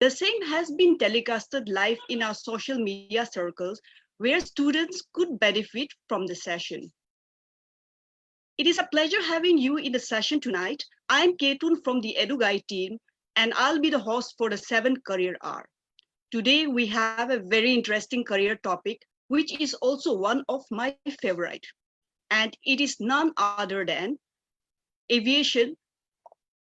The same has been telecasted live in our social media circles where students could benefit from the session. It is a pleasure having you in the session tonight. I'm Ketun from the EduGuy team, and I'll be the host for the 7th Career Hour. Today, we have a very interesting career topic, which is also one of my favorite, and it is none other than aviation,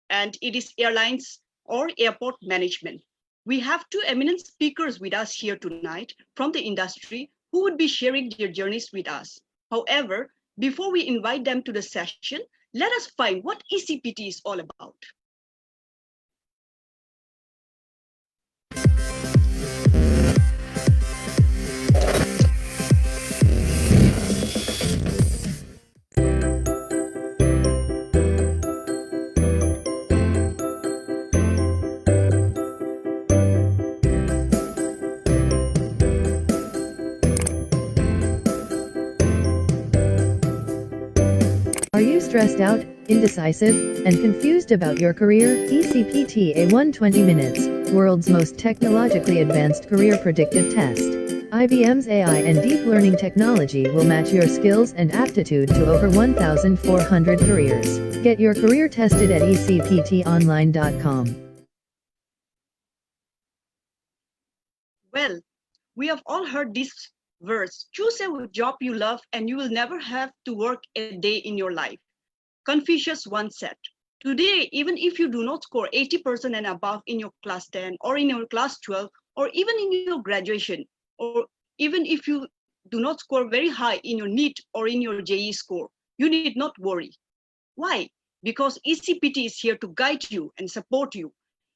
and it is airlines or airport management. We have two eminent speakers with us here tonight from the industry who would be sharing their journeys with us. However, before we invite them to the session, let us find what ECPT is all about. Are you stressed out, indecisive, and confused about your career? ECPT A1 20 Minutes, world's most technologically advanced career predictive test. IBM's AI and deep learning technology will match your skills and aptitude to over 1,400 careers. Get your career tested at ecptonline.com. Well, we have all heard this verse: choose a job you love and you will never have to work a day in your life. Confucius once said. Today, even if you do not score 80% and above in your class 10 or in your class 12 or even in your graduation, or even if you do not score very high in your NEET or in your JEE score, you need not worry. Why? Because ECPT is here to guide you and support you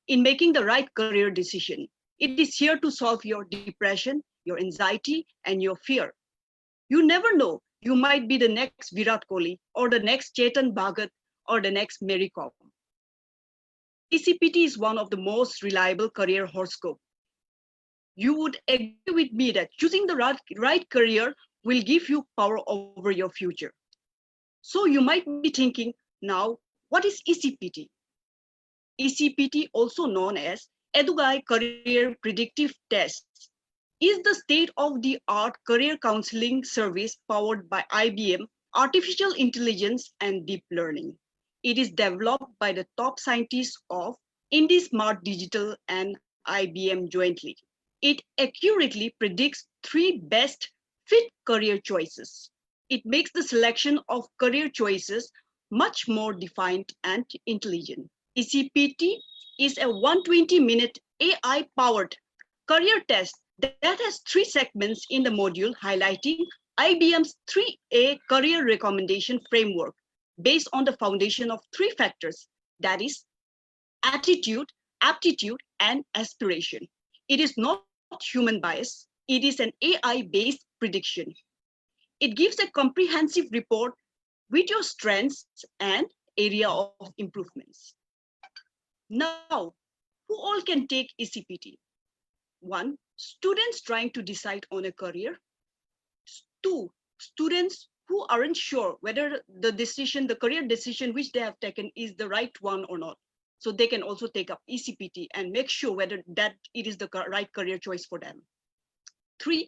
in making the right career decision. It is here to solve your depression, your anxiety, and your fear. You never know, you might be the next Virat Kohli or the next Chetan Bhagat or the next Mary Kom. ECPT is one of the most reliable career horoscope. You would agree with me that choosing the right career will give you power over your future. So you might be thinking, now, what is ECPT? ECPT, also known as EduGuy Career Predictive Test, is the state-of-the-art career counseling service powered by IBM, artificial intelligence, and deep learning. It is developed by the top scientists of IndySmart Digital and IBM jointly. It accurately predicts 3 best fit career choices. It makes the selection of career choices much more defined and intelligent. ECPT is a 120-minute AI-powered career test that has 3 segments in the module highlighting IBM's 3A career recommendation framework based on the foundation of 3 factors, that is, attitude, aptitude, and aspiration. It is not human bias, it is an AI-based prediction. It gives a comprehensive report with your strengths and area of improvements. Now, who all can take ECPT? 1. Students trying to decide on a career. 2. Students who aren't sure whether the career decision which they have taken is the right one or not. So they can also take up ECPT and make sure whether that it is the right career choice for them. 3.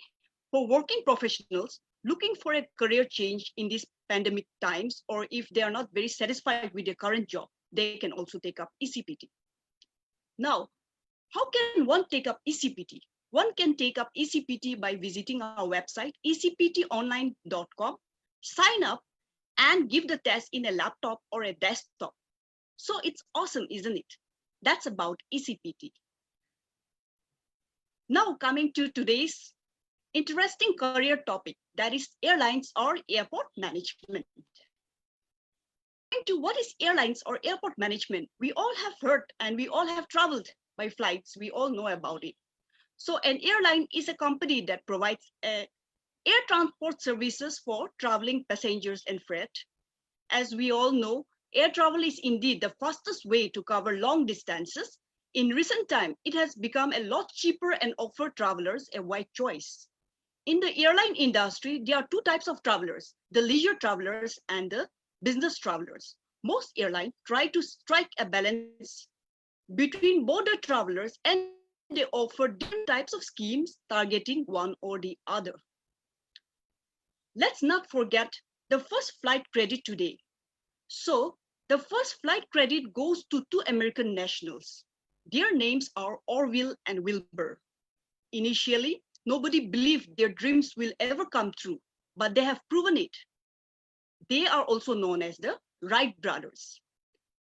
For working professionals looking for a career change in these pandemic times, or if they are not very satisfied with their current job, they can also take up ECPT. Now, how can one take up ECPT? One can take up ECPT by visiting our website, ecptonline.com, sign up, and give the test in a laptop or a desktop. So it's awesome, isn't it? That's about ECPT. Now coming to today's interesting career topic, that is airlines or airport management. Coming to what is airlines or airport management, we all have heard and we all have traveled by flights. We all know about it. So an airline is a company that provides air transport services for traveling passengers and freight. As we all know, air travel is indeed the fastest way to cover long distances. In recent time, it has become a lot cheaper and offer travelers a wide choice. In the airline industry, there are 2 types of travelers, the leisure travelers and the business travelers. Most airlines try to strike a balance between both the travelers and they offer different types of schemes targeting one or the other. Let's not forget the first flight credit today. So, the first flight credit goes to 2 American nationals. Their names are Orville and Wilbur. Initially, nobody believed their dreams will ever come true, but they have proven it. They are also known as the Wright brothers.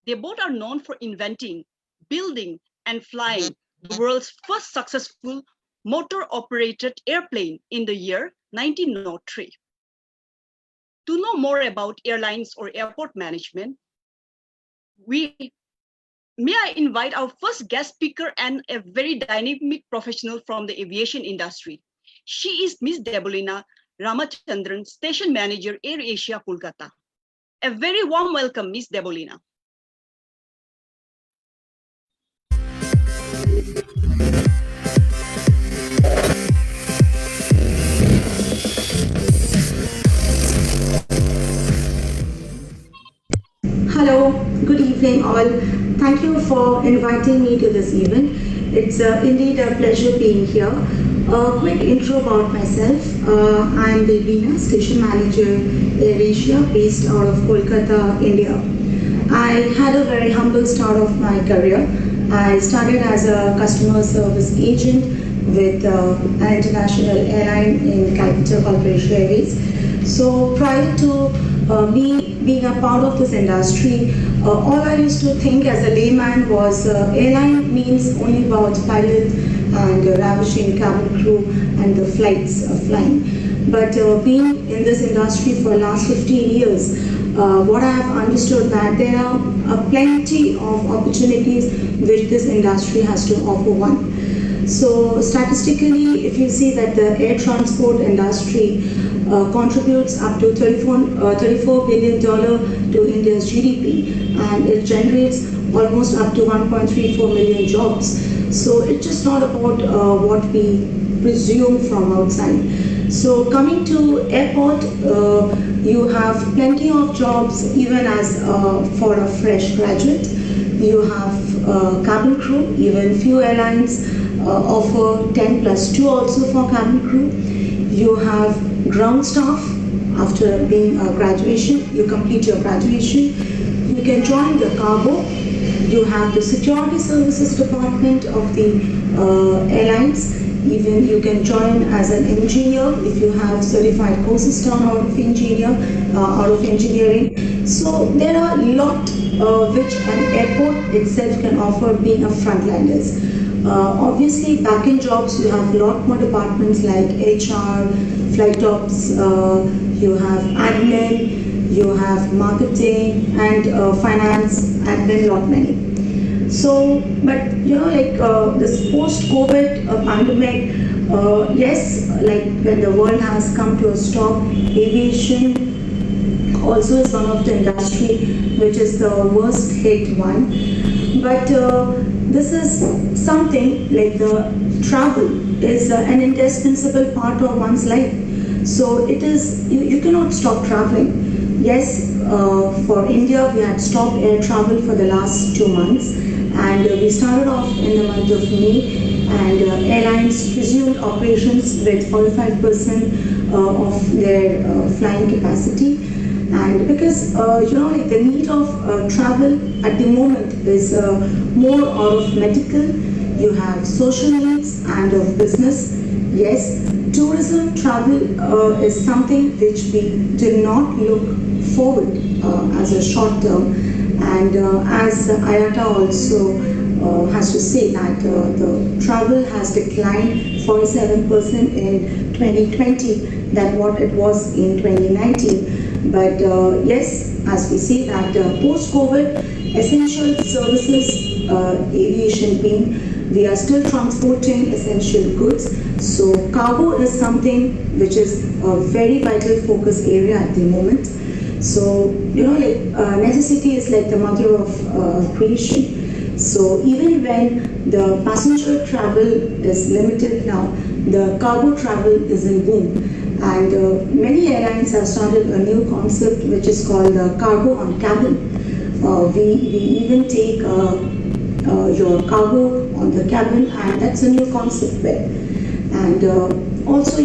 They both are known for inventing, building, and flying the world's first successful motor-operated airplane in the year 1903. To know more about airlines or airport management, may I invite our first guest speaker and a very dynamic professional from the aviation industry. She is Ms. Debolina Ramachandran, Station Manager, Air Asia, Kolkata. A very warm welcome, Ms. Debolina. Hello, good evening all. Thank you for inviting me to this event. It's indeed a pleasure being here. A quick intro about myself. I'm Debolina, Station Manager, Air Asia, based out of Kolkata, India. I had a very humble start of my career. I started as a customer service agent with an international airline in Calcutta called British Airways. So prior to me being a part of this industry, all I used to think as a layman was airline means only about pilot and ravishing cabin crew and the flights flying. But being in this industry for the last 15 years, what I have understood that there are plenty of opportunities which this industry has to offer one. So statistically, if you see that the air transport industry contributes up to $34 billion to India's GDP, and it generates almost up to 1.34 million jobs. So it's just not about what we presume from outside. So coming to airport, you have plenty of jobs even as for a fresh graduate. You have cabin crew, even few airlines offer 10+2 also for cabin crew. You have ground staff after being a graduation, you complete your graduation. You can join the cargo. You have the security services department of the airlines. Even you can join as an engineer if you have certified courses done out of engineering. So there are a lot which an airport itself can offer being a frontliners. Obviously, back-end jobs, you have a lot more departments like HR, flight ops, you have admin, you have marketing and finance, and then lot many. So, but you know, like this post-COVID pandemic, yes, like when the world has come to a stop, aviation also is one of the industry which is the worst hit one. But this is something like the travel is an indispensable part of one's life. So it is, you cannot stop traveling. Yes, for India, we had stopped air travel for the last 2 months, and we started off in the month of May, and airlines resumed operations with 45% of their flying capacity. And because you know, like the need of travel at the moment is more out of medical, you have social needs and of business. Yes, tourism travel is something which we do not look forward as a short term, and as IATA also has to say that the travel has declined 47% in 2020 than what it was in 2019. But yes, as we see that post-COVID, essential services, aviation being, we are still transporting essential goods. So cargo is something which is a very vital focus area at the moment. So, you know, like necessity is like the mother of creation. So even when the passenger travel is limited now, the cargo travel is in boom. And many airlines have started a new concept which is called cargo on cabin. We even take your cargo on the cabin, and that's a new concept there. And also,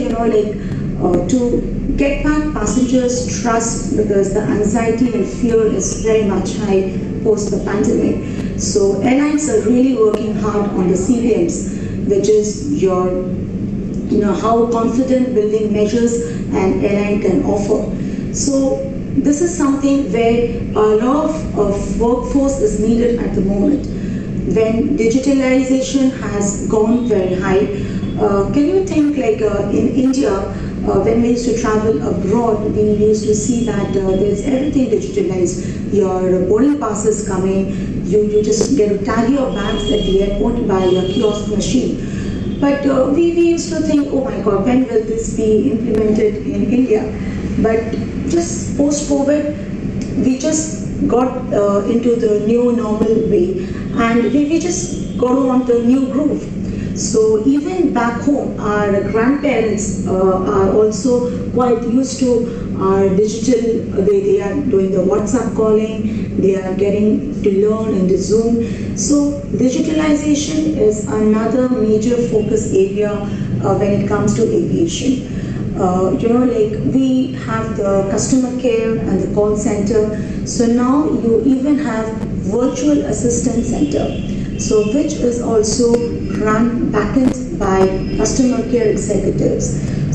to get back passengers' trust, because the anxiety and fear is very much high post the pandemic. So airlines are really working hard on the CBMs, which is your how confident building measures an airline can offer. So this is something where a lot of workforce is needed at the moment. When digitalization has gone very high, can you think like in India, when we used to travel abroad, we used to see that there's everything digitalized. Your boarding passes come in, you just get to tag your bags at the airport by your kiosk machine. But we used to think, oh my God, when will this be implemented in India? But just post-COVID, we just got into the new normal way, and we just got on the new groove. So even back home, our grandparents are also quite used to our digital, they are doing the WhatsApp calling, they are getting to learn in the Zoom. So digitalization is another major focus area when it comes to aviation. We have the customer care and the call center. So now you even have virtual assistant center. So which is also run backend by customer care executives.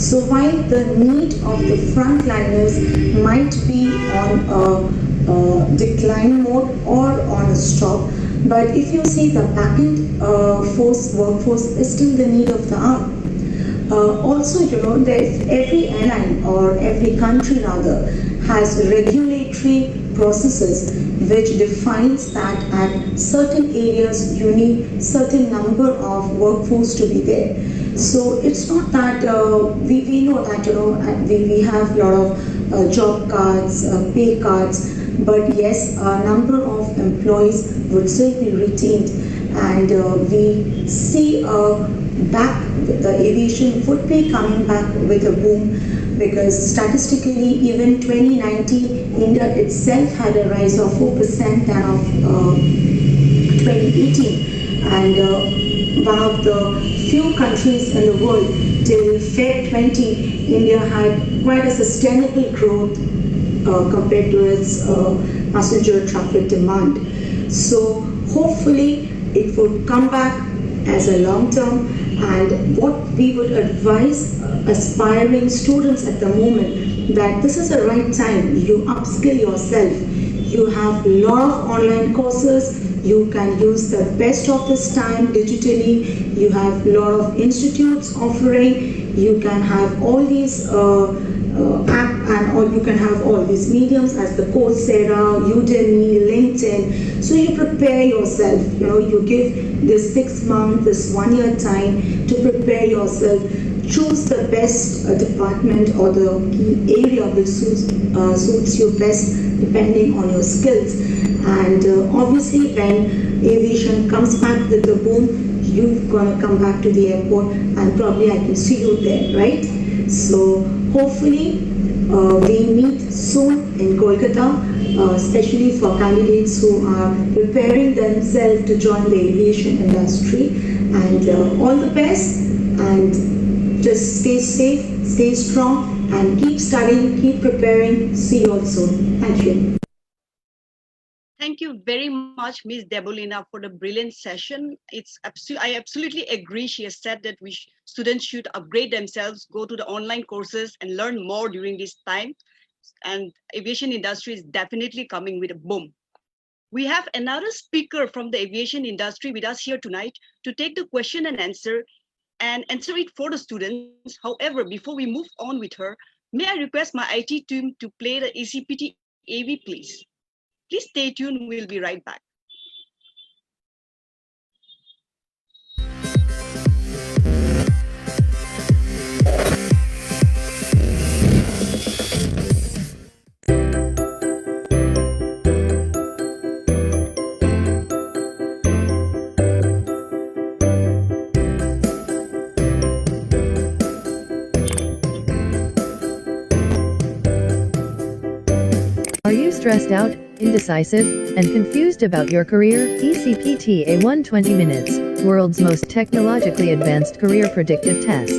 So while the need of the frontliners might be on a decline mode or on a stop, but if you see the backend workforce is still the need of the hour. Also, there's every airline or every country rather has regulatory processes which defines that at certain areas you need certain number of workforce to be there. So it's not that we know that we have a lot of job cards, pay cards, but yes, a number of employees would still be retained, and we see the aviation would be coming back with a boom, because statistically even 2019 India itself had a rise of 4% than of 2018, and one of the few countries in the world till Feb 20 India had quite a sustainable growth compared to its passenger traffic demand. So hopefully it would come back as a long term, and what we would advise aspiring students at the moment, that this is the right time. You upskill yourself. You have a lot of online courses. You can use the best of this time digitally. You have a lot of institutes offering. You can have all these you can have all these mediums as the Coursera, Udemy, LinkedIn. So you prepare yourself. You give this 6 month, this 1 year time to prepare yourself. Choose the best department or the area which suits you best depending on your skills. And obviously when aviation comes back with the boom, you're gonna come back to the airport, and probably I can see you there, right? So hopefully we meet soon in Kolkata, especially for candidates who are preparing themselves to join the aviation industry. And all the best, and just stay safe, stay strong, and keep studying, keep preparing. See you all soon. Thank you. Thank you very much, Ms. Debolina, for the brilliant session. I absolutely agree. She has said that students should upgrade themselves, go to the online courses, and learn more during this time. And aviation industry is definitely coming with a boom. We have another speaker from the aviation industry with us here tonight to take the question and answer it for the students. However, before we move on with her, may I request my IT team to play the ECPT AV, please? Please stay tuned, we'll be right back. stressed out, indecisive, and confused about your career? ECPT A1 20 minutes, world's most technologically advanced career predictive test.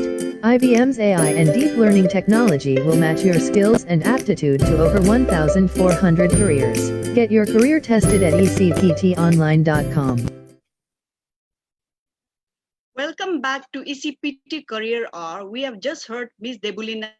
IBM's AI and deep learning technology will match your skills and aptitude to over 1,400 careers. Get your career tested at ecptonline.com. Welcome back to ECPT Career Hour. We have just heard Ms. Debulina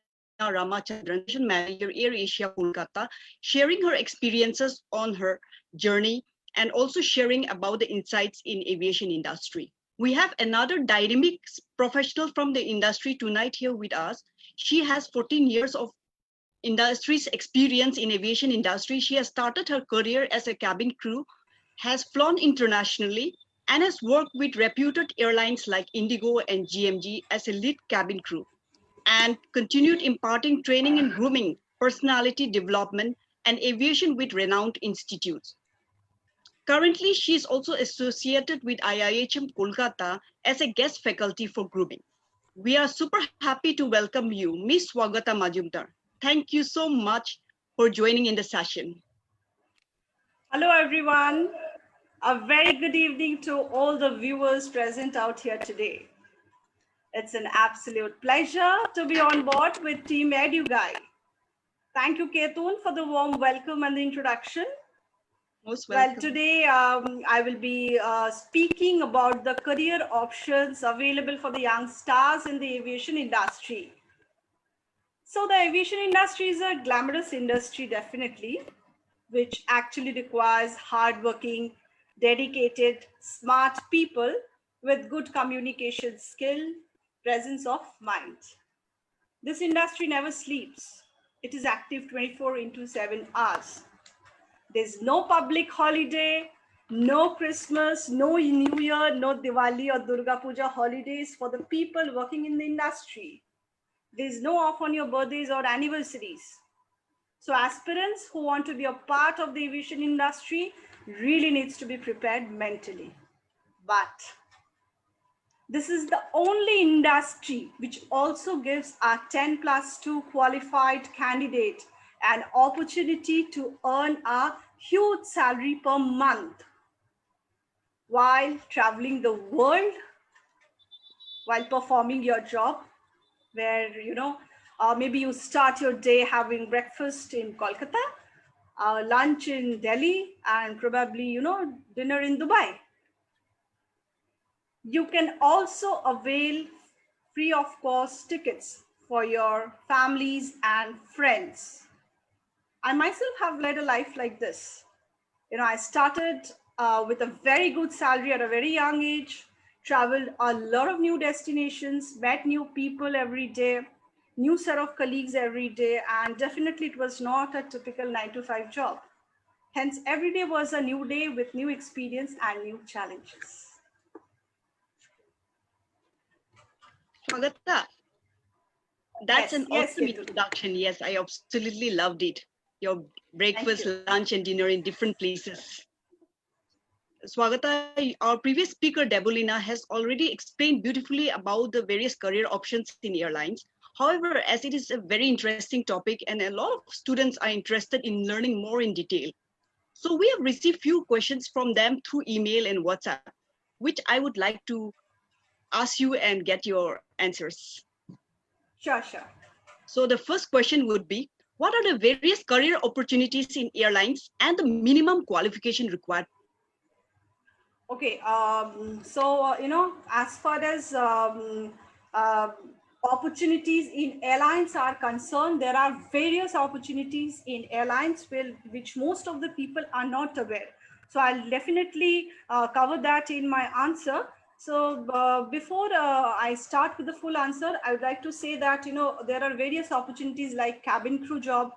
Ramachandran, Station Manager, Air Asia, Kolkata, sharing her experiences on her journey and also sharing about the insights in aviation industry. We have another dynamic professional from the industry tonight here with us. She has 14 years of industry's experience in aviation industry. She has started her career as a cabin crew, has flown internationally, and has worked with reputed airlines like Indigo and GMG as a lead cabin crew, and continued imparting training in grooming, personality development, and aviation with renowned institutes. Currently, she is also associated with IIHM Kolkata as a guest faculty for grooming. We are super happy to welcome you, Ms. Swagata Majumdar. Thank you so much for joining in the session. Hello, everyone. A very good evening to all the viewers present out here today. It's an absolute pleasure to be on board with Team EduGuy. Thank you, Ketun, for the warm welcome and the introduction. Most welcome. Well, today I will be speaking about the career options available for the young stars in the aviation industry. So the aviation industry is a glamorous industry, definitely, which actually requires hardworking, dedicated, smart people with good communication skill, presence of mind. This industry never sleeps. It is active 24/7 hours. There's no public holiday, no Christmas, no New Year, no Diwali or Durga Puja holidays for the people working in the industry. There's no off on your birthdays or anniversaries. So aspirants who want to be a part of the aviation industry really needs to be prepared mentally. But this is the only industry which also gives our 10+2 qualified candidate an opportunity to earn a huge salary per month while traveling the world, while performing your job, where, maybe you start your day having breakfast in Kolkata, lunch in Delhi, and probably, dinner in Dubai. You can also avail free of cost tickets for your families and friends. I myself have led a life like this. I started with a very good salary at a very young age, traveled a lot of new destinations, met new people every day, new set of colleagues every day, and definitely it was not a typical 9-to-5 job. Hence, every day was a new day with new experience and new challenges. Swagata, that's an Yes, awesome Ketu. introduction. Yes, I absolutely loved it. Your breakfast, lunch, and dinner in different places. Swagata, our previous speaker, Debulina, has already explained beautifully about the various career options in airlines. However, as it is a very interesting topic and a lot of students are interested in learning more in detail, so we have received few questions from them through email and WhatsApp, which I would like to ask you and get your answers. Sure. So the first question would be, what are the various career opportunities in airlines and the minimum qualification required? Okay, as far as uh, opportunities in airlines are concerned, there are various opportunities in airlines which most of the people are not aware. So I'll definitely cover that in my answer. So before I start with the full answer, I would like to say that, there are various opportunities like cabin crew job,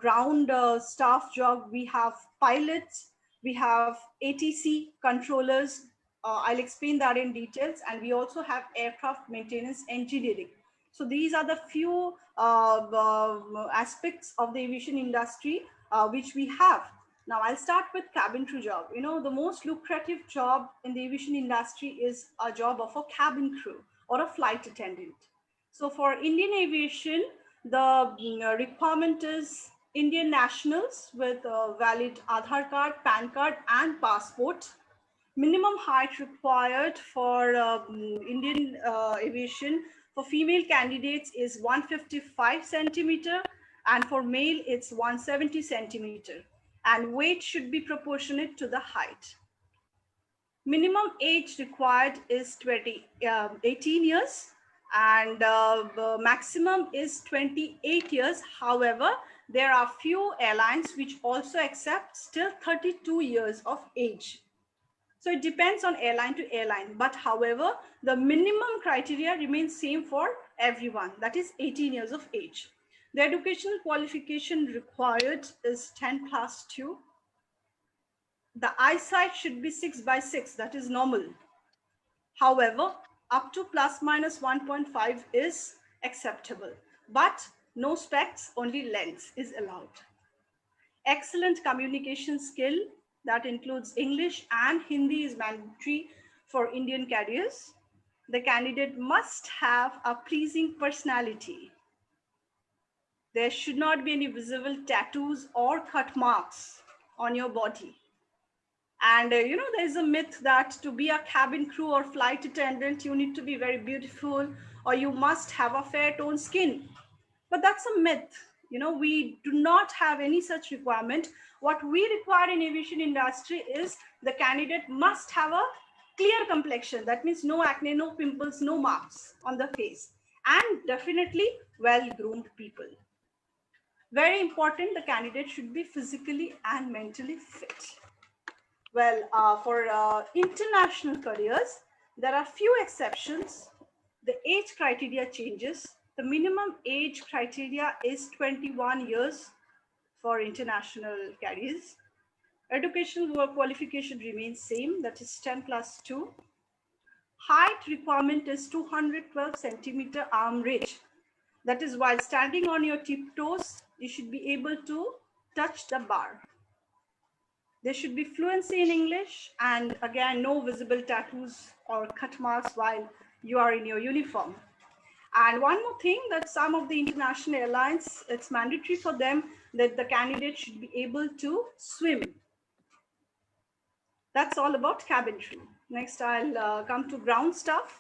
ground staff job. We have pilots, we have ATC controllers. I'll explain that in details. And we also have aircraft maintenance engineering. So these are the few aspects of the aviation industry which we have. Now I'll start with cabin crew job. The most lucrative job in the aviation industry is a job of a cabin crew or a flight attendant. So for Indian aviation, the requirement is Indian nationals with a valid Aadhaar card, PAN card, and passport. Minimum height required for Indian aviation for female candidates is 155 centimeter, and for male it's 170 centimeter. And weight should be proportionate to the height. Minimum age required is 18 years, and the maximum is 28 years. However, there are few airlines which also accept still 32 years of age. So it depends on airline to airline. But however, the minimum criteria remains same for everyone, that is 18 years of age. The educational qualification required is 10 plus 2. The eyesight should be 6/6, that is normal. However, up to plus minus 1.5 is acceptable, but no specs, only lens is allowed. Excellent communication skill that includes English and Hindi is mandatory for Indian carriers. The candidate must have a pleasing personality. There should not be any visible tattoos or cut marks on your body. And there's a myth that to be a cabin crew or flight attendant, you need to be very beautiful or you must have a fair toned skin. But that's a myth. We do not have any such requirement. What we require in aviation industry is the candidate must have a clear complexion. That means no acne, no pimples, no marks on the face, and definitely well-groomed people. Very important, the candidate should be physically and mentally fit. Well, for international careers, there are few exceptions. The age criteria changes. The minimum age criteria is 21 years for international carriers. Educational qualification remains same, that is 10 plus 2. Height requirement is 212 centimeter arm reach. That is, while standing on your tiptoes, you should be able to touch the bar. There should be fluency in English, and again, no visible tattoos or cut marks while you are in your uniform. And one more thing, that some of the international airlines, it's mandatory for them that the candidate should be able to swim. That's all about cabin crew. Next, I'll come to ground staff.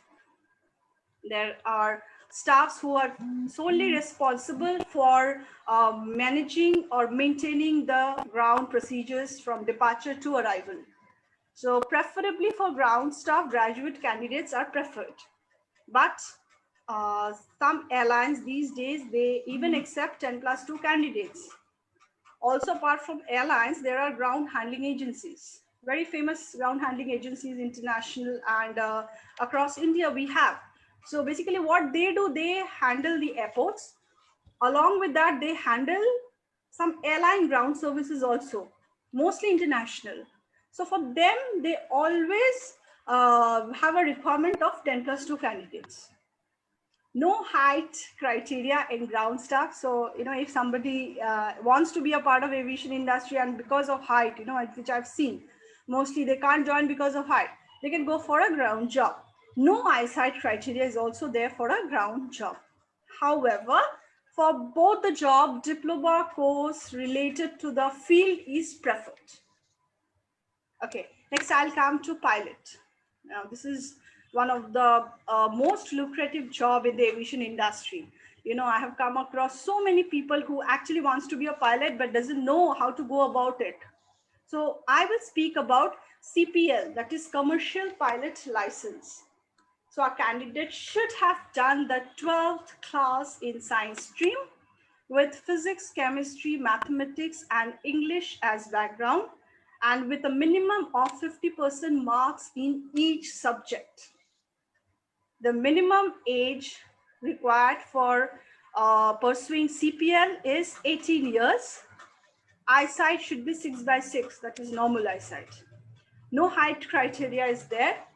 There are staffs who are solely responsible for managing or maintaining the ground procedures from departure to arrival. So preferably for ground staff, graduate candidates are preferred. But some airlines these days, they even accept 10 plus 2 candidates. Also, apart from airlines, there are ground handling agencies. Very famous ground handling agencies, international and across India we have. So basically what they do, they handle the airports. Along with that, they handle some airline ground services also, mostly international. So for them, they always have a requirement of 10 plus 2 candidates. No height criteria in ground staff. So, if somebody wants to be a part of aviation industry and because of height, which I've seen, mostly they can't join because of height, they can go for a ground job. No eyesight criteria is also there for a ground job. However, for both the job, diploma course related to the field is preferred. Okay, next I'll come to pilot. Now, this is one of the most lucrative job in the aviation industry. I have come across so many people who actually wants to be a pilot but doesn't know how to go about it. So I will speak about CPL, that is Commercial Pilot License. So our candidate should have done the 12th class in science stream with physics, chemistry, mathematics, and English as background, and with a minimum of 50% marks in each subject. The minimum age required for pursuing CPL is 18 years. Eyesight should be 6/6, that is normal eyesight. No height criteria is there,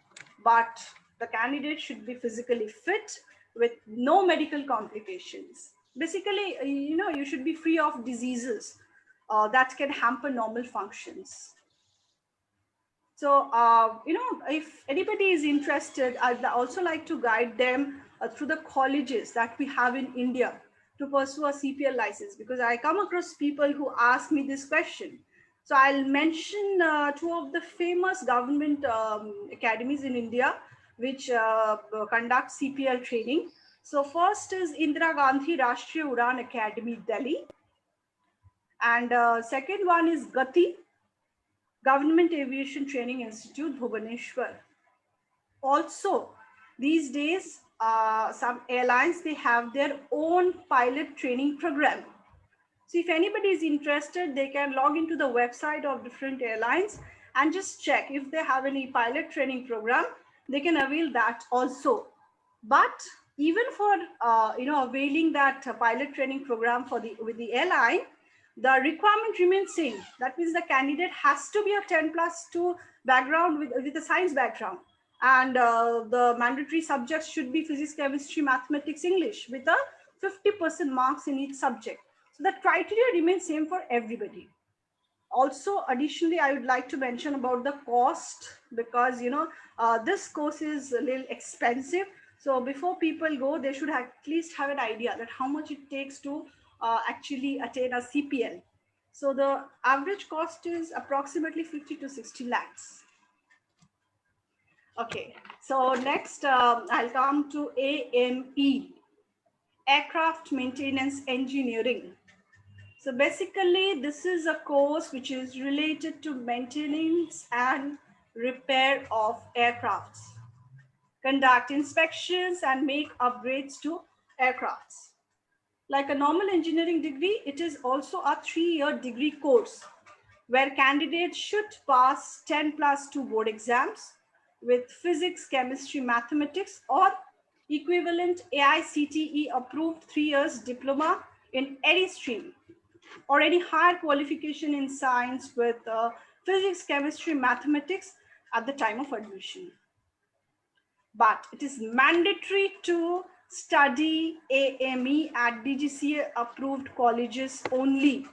but the candidate should be physically fit with no medical complications. Basically, you should be free of diseases that can hamper normal functions. So, if anybody is interested, I'd also like to guide them through the colleges that we have in India. to pursue a CPL license? Because I come across people who ask me this question. So I'll mention two of the famous government academies in India which conduct CPL training. So first is Indira Gandhi Rashtriya Udan Academy, Delhi. And second one is Gati Government Aviation Training Institute, Bhubaneswar. Also, these days, some airlines, they have their own pilot training program. So if anybody is interested, they can log into the website of different airlines and just check if they have any pilot training program. They can avail that also. But even for availing that pilot training program with the airline, the requirement remains same. That means the candidate has to be a 10+2 background with a science background, and the mandatory subjects should be physics, chemistry, mathematics, English, with a 50% marks in each subject. So the criteria remains same for everybody. Also, additionally, I would like to mention about the cost, because this course is a little expensive. So before people go, they should at least have an idea that how much it takes to actually attain a CPL. So the average cost is approximately 50 to 60 lakhs. Okay, so next I'll come to AME, Aircraft Maintenance Engineering. So basically, this is a course which is related to maintenance and repair of aircrafts, conduct inspections and make upgrades to aircrafts. Like a normal engineering degree, it is also a 3-year degree course where candidates should pass 10+2 board exams with physics, chemistry, mathematics, or equivalent AICTE approved 3 years diploma in any stream, or any higher qualification in science with physics, chemistry, mathematics at the time of admission. But it is mandatory to study AME at DGCA approved colleges only,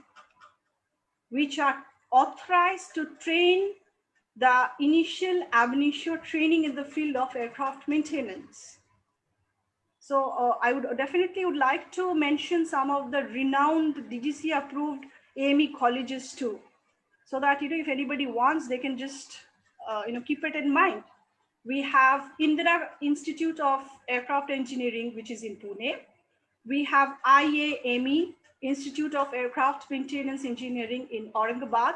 which are authorized to train the initial ab initio training in the field of aircraft maintenance. So I would definitely like to mention some of the renowned DGCA approved AME colleges too, so that if anybody wants, they can just keep it in mind. We have Indira Institute of Aircraft Engineering, which is in Pune. We have IAME, Institute of Aircraft Maintenance Engineering in Aurangabad.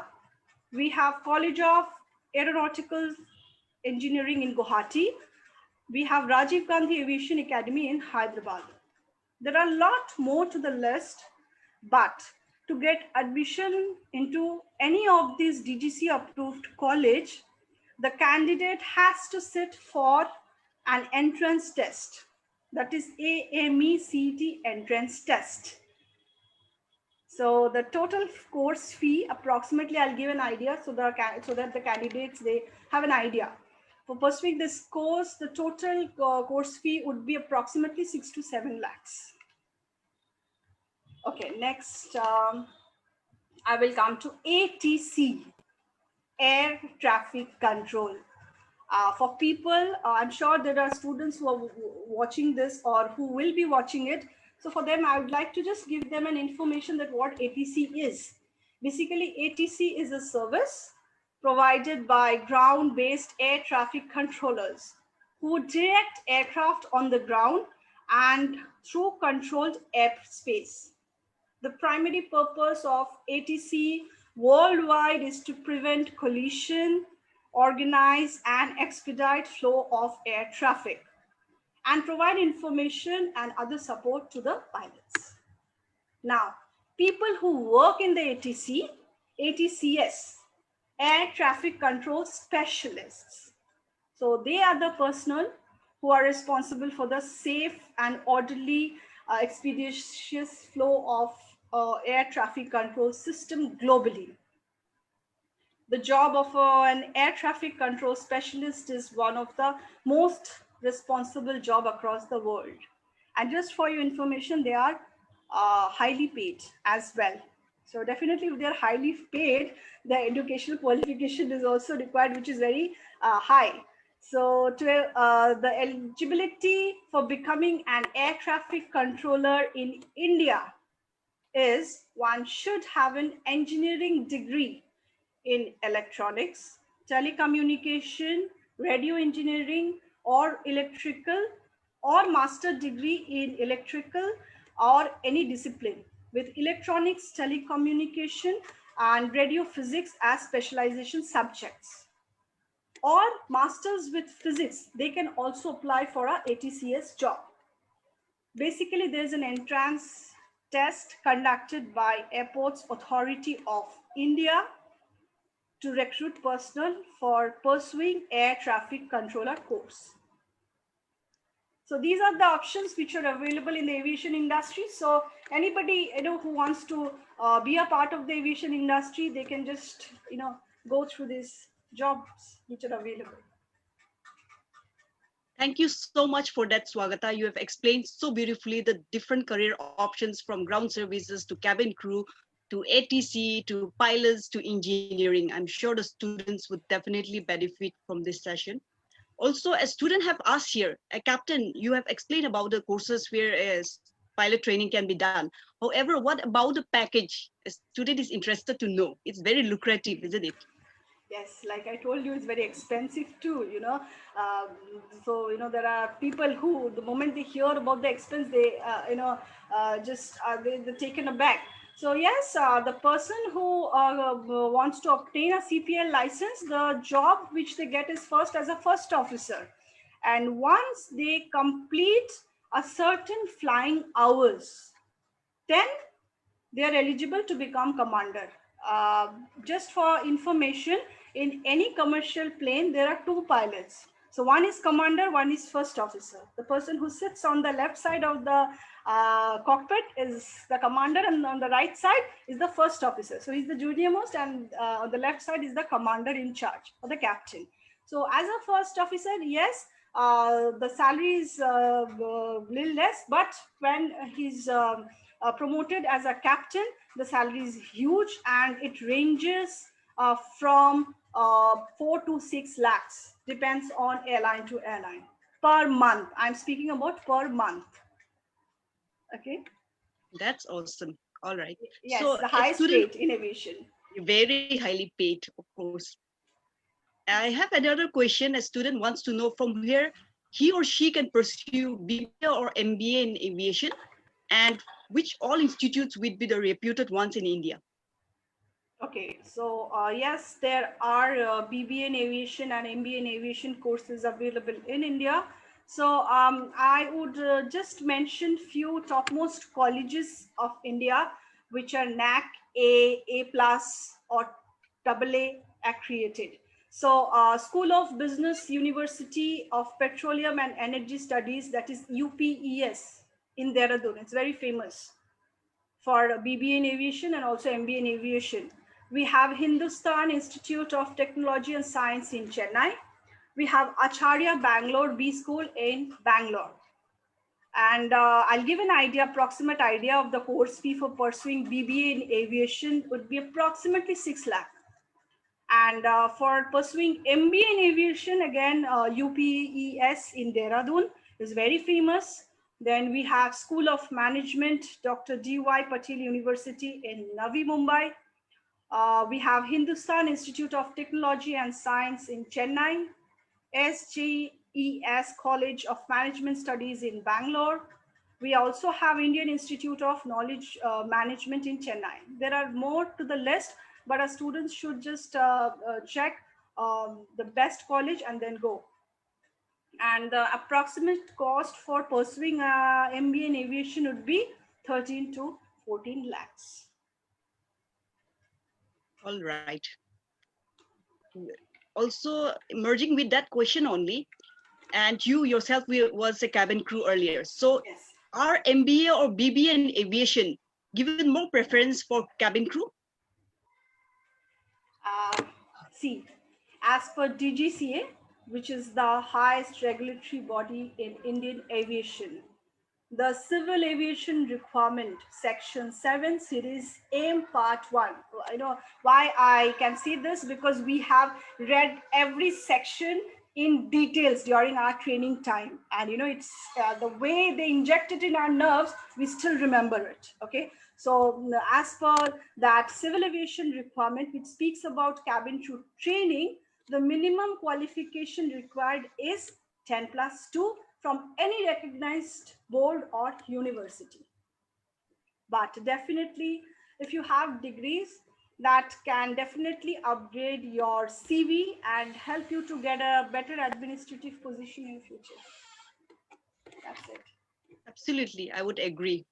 We have College of Aeronautical Engineering in Guwahati. We have Rajiv Gandhi Aviation Academy in Hyderabad. There are a lot more to the list, but to get admission into any of these DGC approved college, the candidate has to sit for an entrance test. That is AME CET entrance test. So the total course fee, approximately, I'll give an idea so that the candidates, they have an idea. For pursuing this course, the total course fee would be approximately 6 to 7 lakhs. Okay, next I will come to ATC, Air Traffic Control. For people, I'm sure there are students who are watching this or who will be watching it. So for them, I would like to just give them an information that what ATC is. Basically, ATC is a service provided by ground-based air traffic controllers who direct aircraft on the ground and through controlled airspace. The primary purpose of ATC worldwide is to prevent collision, organize and expedite flow of air traffic, and provide information and other support to the pilots. Now, people who work in the ATC, ATCS, Air Traffic Control Specialists. So they are the personnel who are responsible for the safe and orderly, expeditious flow of air traffic control system globally. The job of an air traffic control specialist is one of the most responsible job across the world. And just for your information, they are highly paid as well. So definitely if they are highly paid, the educational qualification is also required, which is very high. So the eligibility for becoming an air traffic controller in India is one should have an engineering degree in electronics, telecommunication, radio engineering, or electrical, or master degree in electrical or any discipline with electronics, telecommunication, and radio physics as specialization subjects, or masters with physics. They can also apply for a ATCS job. Basically, there's an entrance test conducted by Airports Authority of India to recruit personnel for pursuing air traffic controller course. So these are the options which are available in the aviation industry. So anybody who wants to be a part of the aviation industry, they can just go through these jobs which are available. Thank you so much for that, Swagata. You have explained so beautifully the different career options from ground services to cabin crew to ATC to pilots to engineering. I'm sure the students would definitely benefit from this session. Also, a student have asked here, a captain, you have explained about the courses where pilot training can be done. However, what about the package? A student is interested to know. It's very lucrative, isn't it? Yes, like I told you, it's very expensive too. So there are people who, the moment they hear about the expense, they they're taken aback. So yes, the person who wants to obtain a CPL license, the job which they get is first as a first officer, and once they complete a certain flying hours, then they are eligible to become commander. Just for information, in any commercial plane, there are two pilots. So one is commander, one is first officer. The person who sits on the left side of the cockpit is the commander, and on the right side is the first officer. So he's the junior most, and on the left side is the commander in charge, or the captain. So as a first officer, yes, the salary is a little less, but when he's promoted as a captain, the salary is huge, and it ranges from 4 to 6 lakhs, depends on airline to airline, per month. I'm speaking about per month. Okay. That's awesome. All right. Yes, So the a highest student, paid in aviation. very highly paid, of course. I have another question. A student wants to know from where he or she can pursue BBA or MBA in aviation, and which all institutes would be the reputed ones in India. Okay, so yes, there are BBA in aviation and MBA in aviation courses available in India. So I would just mention few topmost colleges of India, which are NAC, A plus, or AA accredited. So School of Business University of Petroleum and Energy Studies, that is UPES in Dehradun. It's very famous for BBA in aviation and also MBA in aviation. We have Hindustan Institute of Technology and Science in Chennai. We have Acharya Bangalore B School in Bangalore. And I'll give an idea, approximate idea of the course fee for pursuing BBA in aviation would be approximately 6 lakh. And for pursuing MBA in aviation, again, UPES in Dehradun is very famous. Then we have School of Management, Dr. D.Y. Patil University in Navi Mumbai. We have Hindustan Institute of Technology and Science in Chennai, SGES College of Management Studies in Bangalore. We also have Indian Institute of Knowledge Management in Chennai. There are more to the list, but our students should just check the best college and then go. And the approximate cost for pursuing MBA in aviation would be 13 to 14 lakhs. All right. Also, merging with that question only, and you yourself was a cabin crew earlier. So Yes. are MBA or BBA in aviation given more preference for cabin crew? See, as per DGCA, which is the highest regulatory body in Indian aviation, the Civil Aviation Requirement Section 7 Series AIM Part 1. You know why I can see this? Because we have read every section in details during our training time. And it's the way they inject it in our nerves, we still remember it. Okay, so as per that civil aviation requirement, which speaks about cabin crew training, the minimum qualification required is 10+2 from any recognized board or university. But definitely, if you have degrees, that can definitely upgrade your CV and help you to get a better administrative position in future. That's it. Absolutely, I would agree.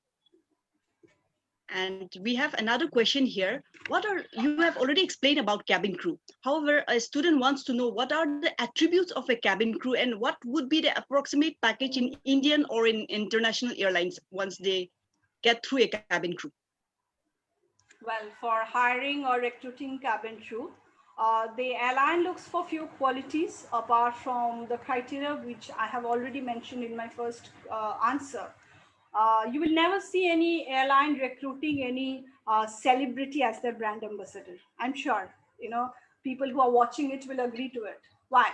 And we have another question here. You have already explained about cabin crew. However, a student wants to know what are the attributes of a cabin crew and what would be the approximate package in Indian or in international airlines once they get through a cabin crew. Well, for hiring or recruiting cabin crew, the airline looks for few qualities apart from the criteria which I have already mentioned in my first answer. You will never see any airline recruiting any celebrity as their brand ambassador. I'm sure, people who are watching it will agree to it. Why?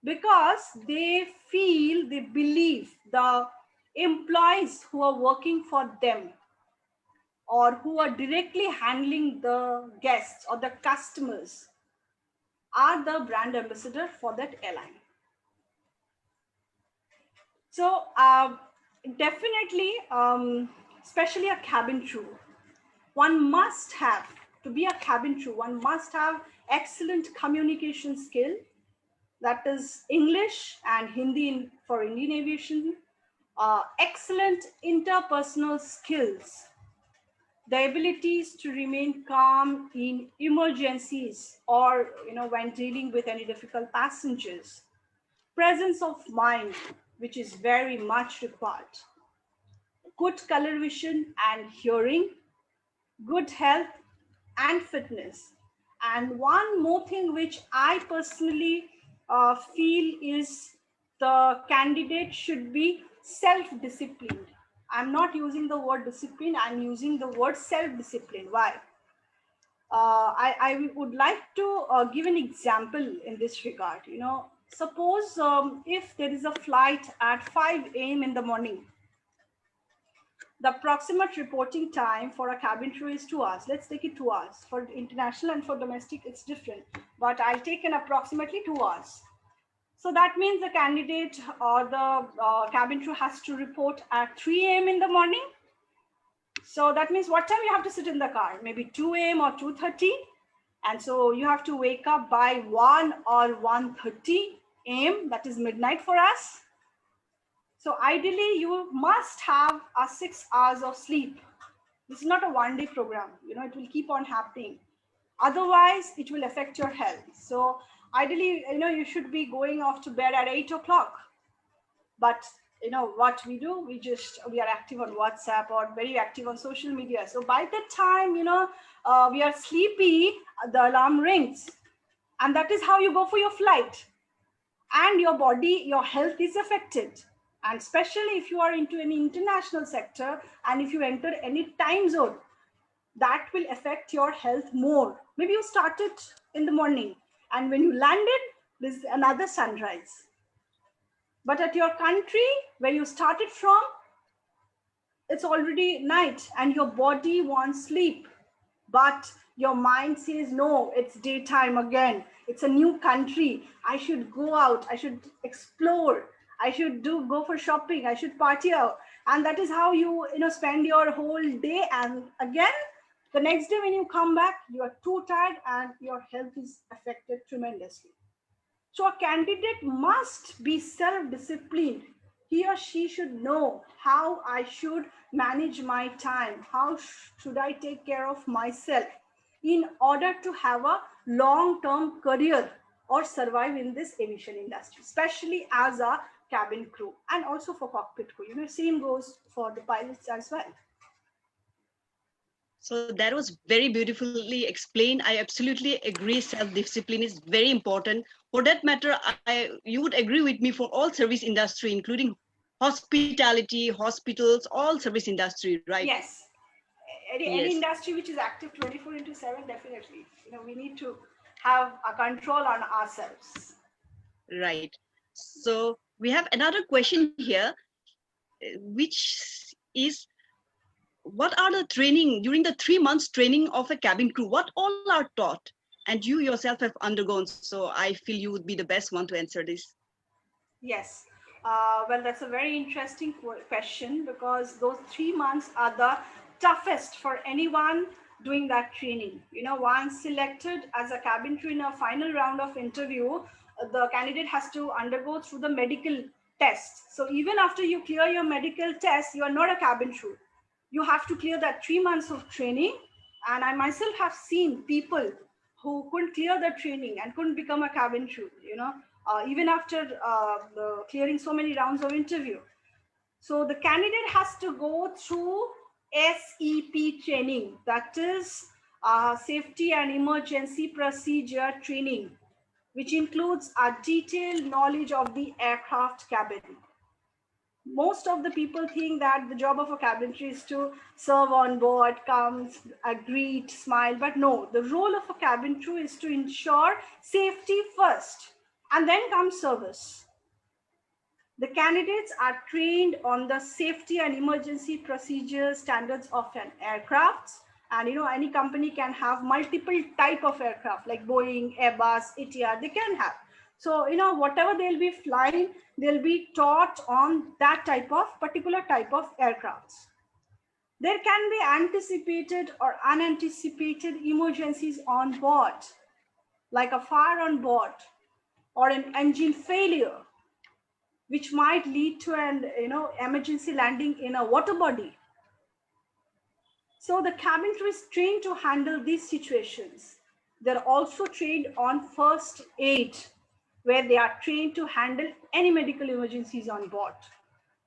Because they believe the employees who are working for them or who are directly handling the guests or the customers are the brand ambassador for that airline. So definitely, especially a cabin crew, to be a cabin crew, one must have excellent communication skill, that is English and Hindi for Indian aviation, excellent interpersonal skills, the abilities to remain calm in emergencies or when dealing with any difficult passengers, presence of mind, which is very much required, good color vision and hearing, good health and fitness. And one more thing which I personally feel is the candidate should be self-disciplined. I'm not using the word discipline, I'm using the word self-discipline. Why? I would like to give an example in this regard. Suppose if there is a flight at 5 a.m. in the morning, the approximate reporting time for a cabin crew is 2 hours. Let's take it 2 hours. For international and for domestic, it's different. But I'll take an approximately 2 hours. So that means the candidate or the cabin crew has to report at 3 a.m. in the morning. So that means what time you have to sit in the car? Maybe 2 a.m. or 2:30. And so you have to wake up by 1 or 1:30 a.m. That is midnight for us. So ideally, you must have 6 hours of sleep. This is not a one-day program. It will keep on happening. Otherwise, it will affect your health. So ideally, you should be going off to bed at 8 o'clock. But what we do, we are active on WhatsApp or very active on social media. So by the time, we are sleepy, the alarm rings. And that is how you go for your flight. And your body, your health is affected. And especially if you are into any international sector and if you enter any time zone, that will affect your health more. Maybe you started in the morning and when you landed, there's another sunrise. But at your country, where you started from, it's already night and your body wants sleep. But your mind says, no, it's daytime again. It's a new country. I should go out. I should explore. I should go for shopping. I should party out. And that is how you spend your whole day. And again, the next day when you come back, you are too tired and your health is affected tremendously. So a candidate must be self-disciplined. He or she should know how I should manage my time. How should I take care of myself in order to have a long-term career or survive in this aviation industry, especially as a cabin crew and also for cockpit crew. Same goes for the pilots as well. So that was very beautifully explained. I absolutely agree. Self-discipline is very important. For that matter, you would agree with me for all service industry, including hospitality, hospitals, all service industry, right? Yes. Any industry which is active 24/7, definitely. We need to have a control on ourselves. Right. So we have another question here, which is, what are the training during the 3 months training of a cabin crew? What all are taught? And you yourself have undergone. So I feel you would be the best one to answer this. Yes. Well, that's a very interesting question, because those 3 months are the toughest for anyone doing that training. You know, once selected as a cabin crew in a final round of interview, the candidate has to undergo through the medical test. So even after you clear your medical test, you are not a cabin crew. You have to clear that 3 months of training. And I myself have seen people who couldn't clear the training and couldn't become a cabin crew, even after clearing so many rounds of interview. So the candidate has to go through SEP training, that is safety and emergency procedure training, which includes a detailed knowledge of the aircraft cabin. Most of the people think that the job of a cabin crew is to serve on board, come, greet, smile. But no, the role of a cabin crew is to ensure safety first, and then comes service. The candidates are trained on the safety and emergency procedures standards of an aircraft. And any company can have multiple type of aircraft like Boeing, Airbus, ATR, they can have. So, whatever they'll be flying, they'll be taught on that particular type of aircrafts. There can be anticipated or unanticipated emergencies on board, like a fire on board or an engine failure, which might lead to an emergency landing in a water body. So the cabin crew is trained to handle these situations. They're also trained on first aid, where they are trained to handle any medical emergencies on board.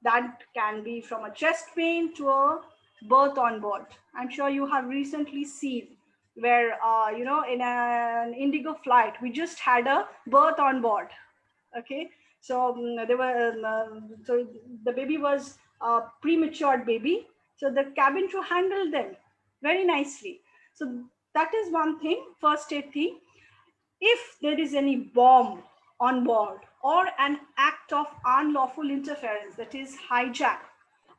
That can be from a chest pain to a birth on board. I'm sure you have recently seen where, in an Indigo flight, we just had a birth on board. Okay, so so the baby was a premature baby. So the cabin crew handled them very nicely. So that is one thing, first aid thing. If there is any bomb on board or an act of unlawful interference, that is hijack,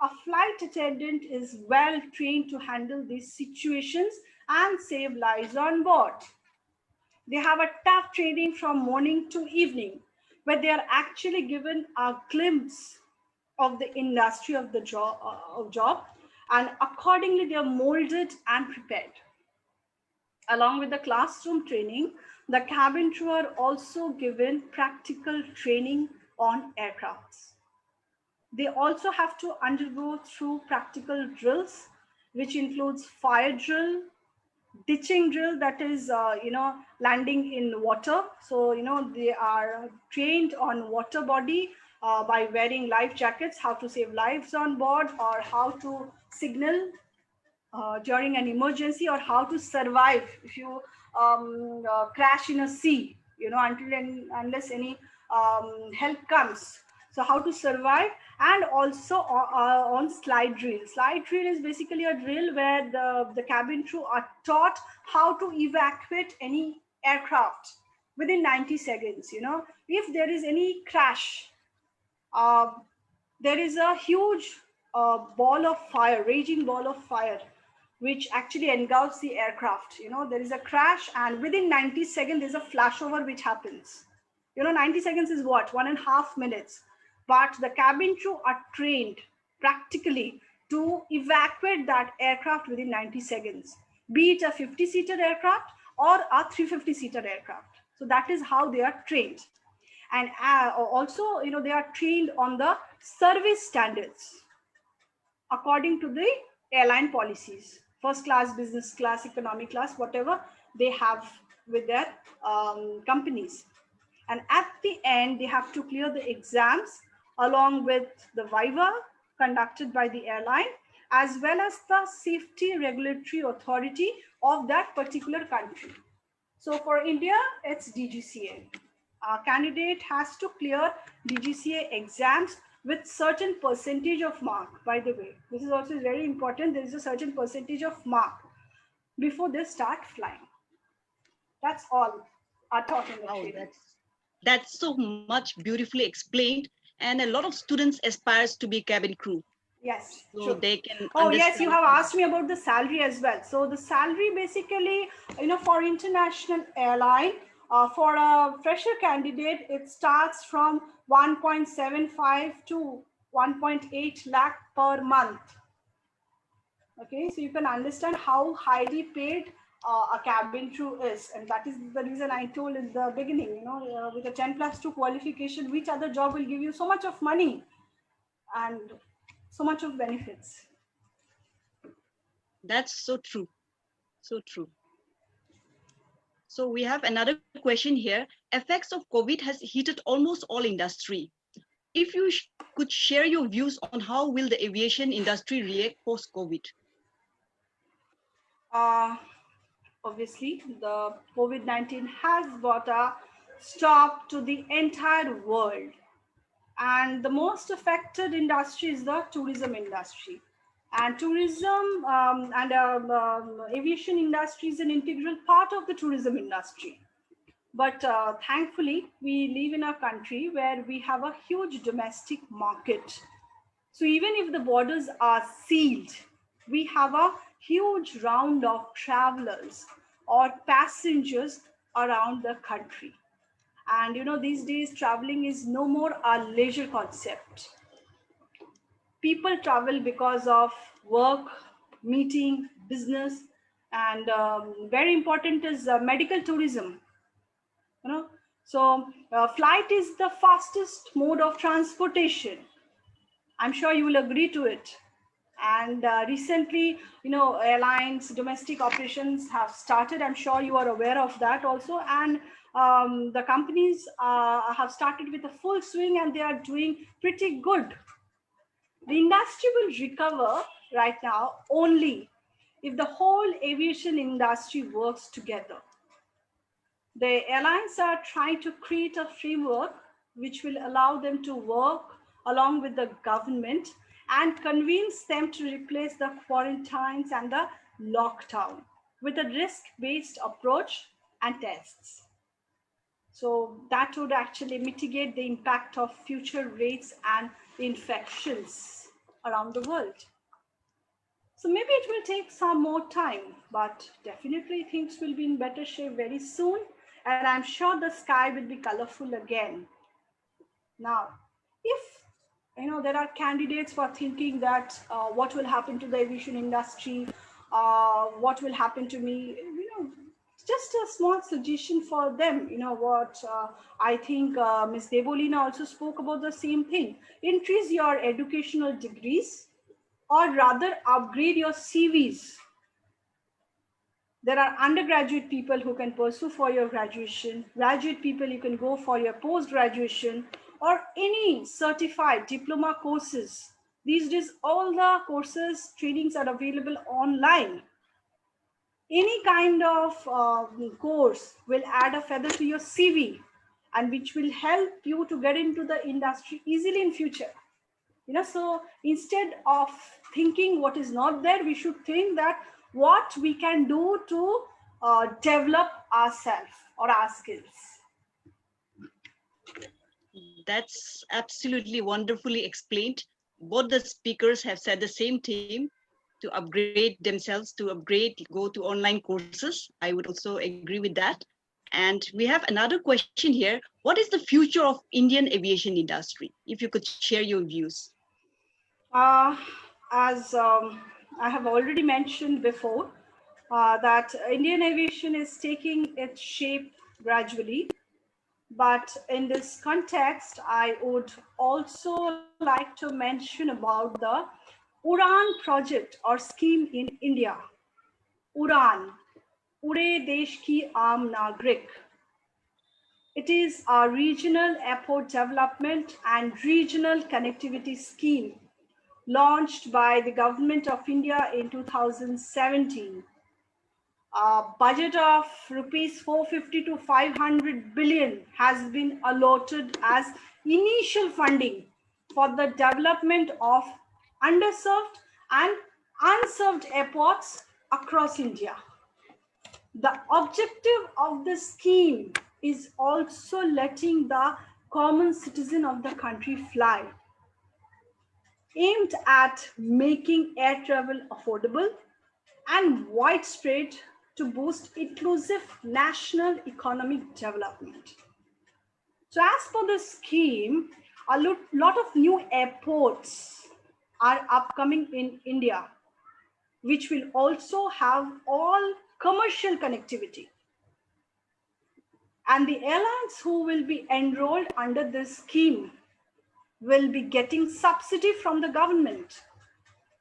a flight attendant is well trained to handle these situations and save lives on board. They have a tough training from morning to evening, where they are actually given a glimpse of the industry of the job, and accordingly they are molded and prepared. Along with the classroom training, the cabin crew are also given practical training on aircrafts. They also have to undergo through practical drills, which includes fire drill, ditching drill, that is landing in water. So they are trained on water body by wearing life jackets, how to save lives on board, or how to signal during an emergency, or how to survive if you crash in a sea, until and unless any help comes. So how to survive. And also on slide drill. Slide drill is basically a drill where the cabin crew are taught how to evacuate any aircraft within 90 seconds. If there is any crash, there is a huge ball of fire, raging ball of fire, which actually engulfs the aircraft. There is a crash, and within 90 seconds, there's a flashover which happens. 90 seconds is what? 1.5 minutes. But the cabin crew are trained practically to evacuate that aircraft within 90 seconds, be it a 50-seater aircraft or a 350-seater aircraft. So that is how they are trained. And also, they are trained on the service standards according to the airline policies, first class, business class, economy class, whatever they have with their companies. And at the end, they have to clear the exams along with the viva conducted by the airline, as well as the safety regulatory authority of that particular country. So for India, it's DGCA. A candidate has to clear DGCA exams with certain percentage of mark. By the way, this is also very important. There is a certain percentage of mark before they start flying. That's all are taught in the training. That's so much beautifully explained. And a lot of students aspires to be cabin crew. Yes, So true. they can Oh, yes, you understand. have asked me about the salary as well. So the salary basically, for international airline, for a fresher candidate, it starts from 1.75 to 1.8 lakh per month. Okay, so you can understand how highly paid a cabin crew is. And that is the reason I told in the beginning, with a 10+2 qualification, which other job will give you so much of money and so much of benefits. That's so true. So true. So we have another question here. Effects of COVID has heated almost all industry. If you could share your views on how will the aviation industry react post-COVID? Uh, Obviously, the COVID-19 has brought a stop to the entire world. And the most affected industry is the tourism industry. And tourism and aviation industry is an integral part of the tourism industry. But thankfully, we live in a country where we have a huge domestic market. So even if the borders are sealed, we have a huge round of travelers or passengers around the country. And these days traveling is no more a leisure concept. People travel because of work, meeting, business, and very important is medical tourism. you know so flight is the fastest mode of transportation. I'm sure you will agree to it. And recently, airlines domestic operations have started. I'm sure you are aware of that also. And the companies have started with a full swing, and they are doing pretty good. The industry will recover right now only if the whole aviation industry works together. The airlines are trying to create a framework which will allow them to work along with the government and convince them to replace the quarantines and the lockdown with a risk-based approach and tests. So that would actually mitigate the impact of future rates and infections around the world. So maybe it will take some more time, but definitely things will be in better shape very soon. And I'm sure the sky will be colorful again. Now, if there are candidates who are thinking that what will happen to the aviation industry, what will happen to me, just a small suggestion for them. What I think Ms. Debolina also spoke about the same thing. Increase your educational degrees, or rather upgrade your CVs. There are undergraduate people who can pursue for your graduation, graduate people you can go for your post-graduation, or any certified diploma courses. These days, all the courses, trainings are available online. Any kind of course will add a feather to your CV, and which will help you to get into the industry easily in future. So instead of thinking what is not there, we should think that what we can do to develop ourselves or our skills. That's absolutely wonderfully explained. Both the speakers have said the same thing, to upgrade themselves, to upgrade, go to online courses. I would also agree with that. And we have another question here. What is the future of Indian aviation industry? If you could share your views. As I have already mentioned before, that Indian aviation is taking its shape gradually. But in this context, I would also like to mention about the UDAN project or scheme in India. UDAN, Ure Desh Ki Aam Nagrik. It is a regional airport development and regional connectivity scheme launched by the Government of India in 2017. A budget of rupees 450 to 500 billion has been allotted as initial funding for the development of underserved and unserved airports across India. The objective of the scheme is also letting the common citizen of the country fly, aimed at making air travel affordable and widespread to boost inclusive national economic development. So as per the scheme, a lot of new airports are upcoming in India, which will also have all commercial connectivity. And the airlines who will be enrolled under this scheme will be getting subsidy from the government.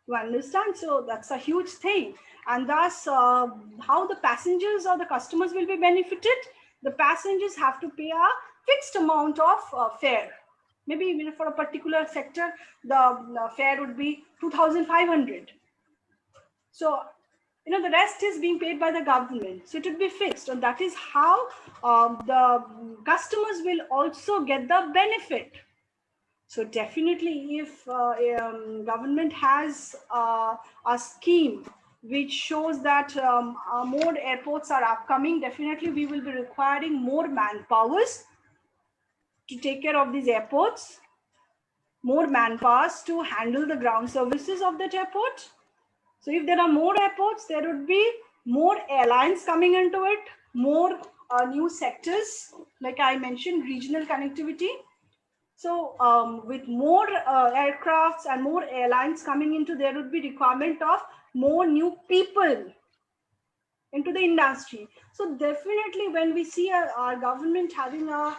You understand? So that's a huge thing. And thus, how the passengers or the customers will be benefited? The passengers have to pay a fixed amount of fare. Maybe for a particular sector, the fare would be 2,500. So, the rest is being paid by the government. So it would be fixed. And that is how the customers will also get the benefit. So definitely, if government has a scheme which shows that more airports are upcoming, definitely we will be requiring more manpowers to take care of these airports, more manpowers to handle the ground services of that airport. So if there are more airports, there would be more airlines coming into it, more new sectors, like I mentioned, regional connectivity. So with more aircrafts and more airlines coming into, there would be requirement of more new people into the industry. So definitely when we see our government having a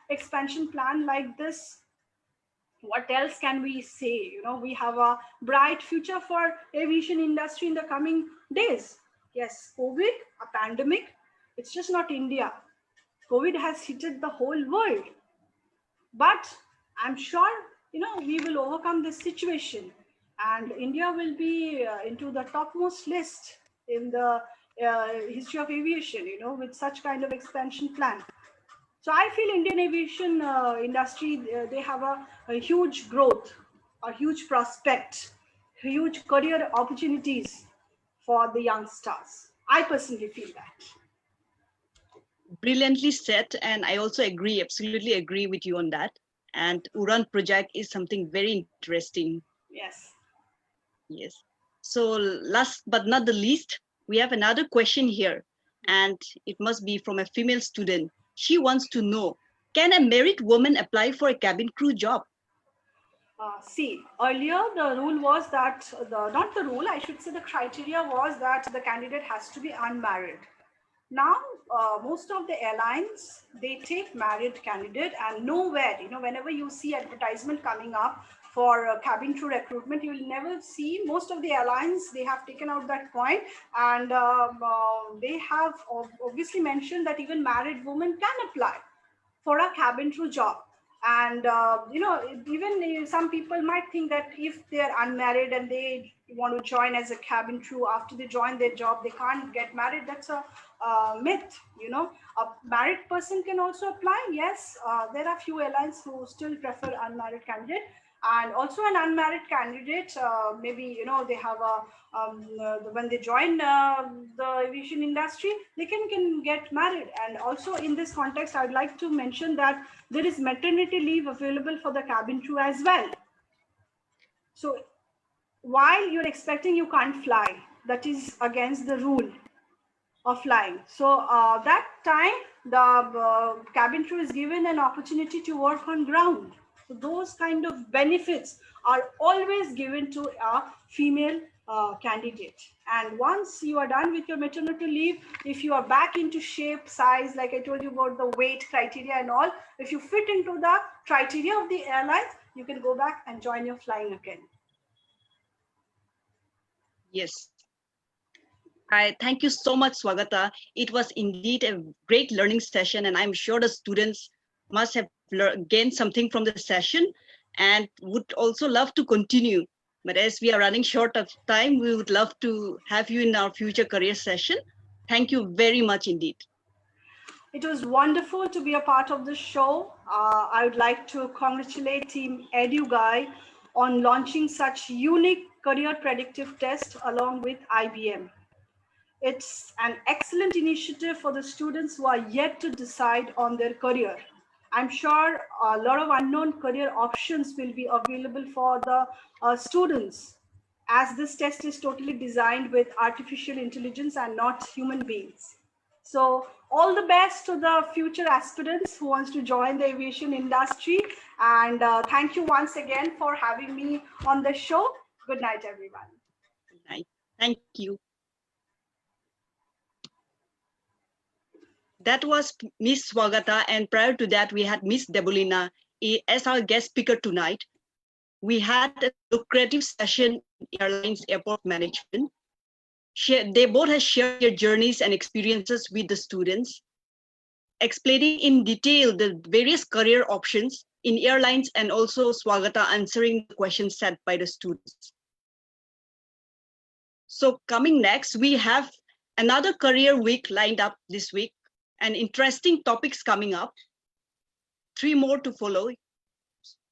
expansion plan like this, what else can we say? We have a bright future for aviation industry in the coming days. Yes, COVID, a pandemic, it's just not India. COVID has hit the whole world. But I'm sure, we will overcome this situation, and India will be into the topmost list in the history of aviation, with such kind of expansion plan. So I feel Indian aviation industry, they have a huge growth, a huge prospect, huge career opportunities for the youngsters. I personally feel that. Brilliantly said, and I also absolutely agree with you on that. And Uran project is something very interesting. Yes. Yes. So last but not the least, we have another question here, and it must be from a female student. She wants to know, can a married woman apply for a cabin crew job? See, earlier the rule was that, not the rule, I should say the criteria was that the candidate has to be unmarried. Now, most of the airlines, they take married candidate, and nowhere, whenever you see advertisement coming up for cabin crew recruitment, you will never see. Most of the airlines, they have taken out that point, and they have obviously mentioned that even married women can apply for a cabin crew job. And even some people might think that if they're unmarried and they want to join as a cabin crew, after they join their job they can't get married. That's a myth. A married person can also apply. Yes, there are few airlines who still prefer unmarried candidate. And also an unmarried candidate, maybe they have when they join the aviation industry, they can get married. And also in this context, I'd like to mention that there is maternity leave available for the cabin crew as well. So while you're expecting, you can't fly, that is against the rule of flying. So that time the cabin crew is given an opportunity to work on ground. So those kind of benefits are always given to a female candidate. And once you are done with your maternity leave, if you are back into shape, size, like I told you about the weight criteria and all, if you fit into the criteria of the airlines, you can go back and join your flying again. Yes. I thank you so much, Swagata. It was indeed a great learning session, and I'm sure the students must have gained something from the session and would also love to continue. But as we are running short of time, we would love to have you in our future career session. Thank you very much indeed. It was wonderful to be a part of this show. I would like to congratulate Team EduGuy on launching such unique career predictive test along with IBM. It's an excellent initiative for the students who are yet to decide on their career. I'm sure a lot of unknown career options will be available for the students, as this test is totally designed with artificial intelligence and not human beings. So all the best to the future aspirants who wants to join the aviation industry. And thank you once again for having me on the show. Good night, everyone. Good night. Thank you. That was Miss Swagata, and prior to that, we had Miss Debolina as our guest speaker tonight. We had a lucrative session in Airlines Airport Management. They both have shared their journeys and experiences with the students, explaining in detail the various career options in airlines, and also Swagata answering the questions set by the students. So coming next, we have another career week lined up this week, and interesting topics coming up. 3 more to follow.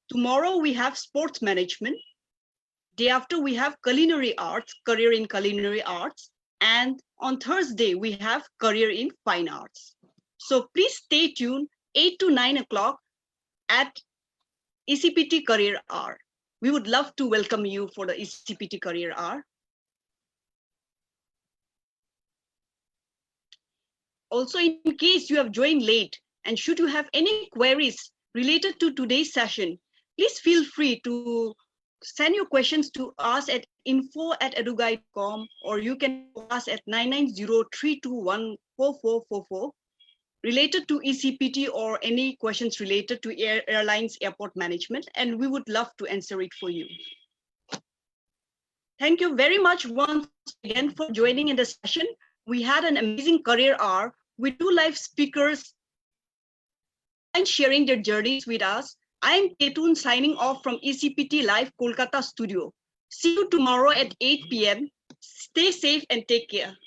Tomorrow we have sports management. Day after we have culinary arts, career in culinary arts. And on Thursday we have career in fine arts. So please stay tuned 8 to 9 o'clock at ECPT Career Hour. We would love to welcome you for the ECPT Career Hour. Also, in case you have joined late, and should you have any queries related to today's session, please feel free to send your questions to us at info@eduguy.com, or you can call us at 990-321-4444 related to ECPT or any questions related to airlines airport management, and we would love to answer it for you. Thank you very much once again for joining in the session. We had an amazing career hour with 2 live speakers and sharing their journeys with us. I am Ketun signing off from ECPT Live Kolkata studio. See you tomorrow at 8 p.m. Stay safe and take care.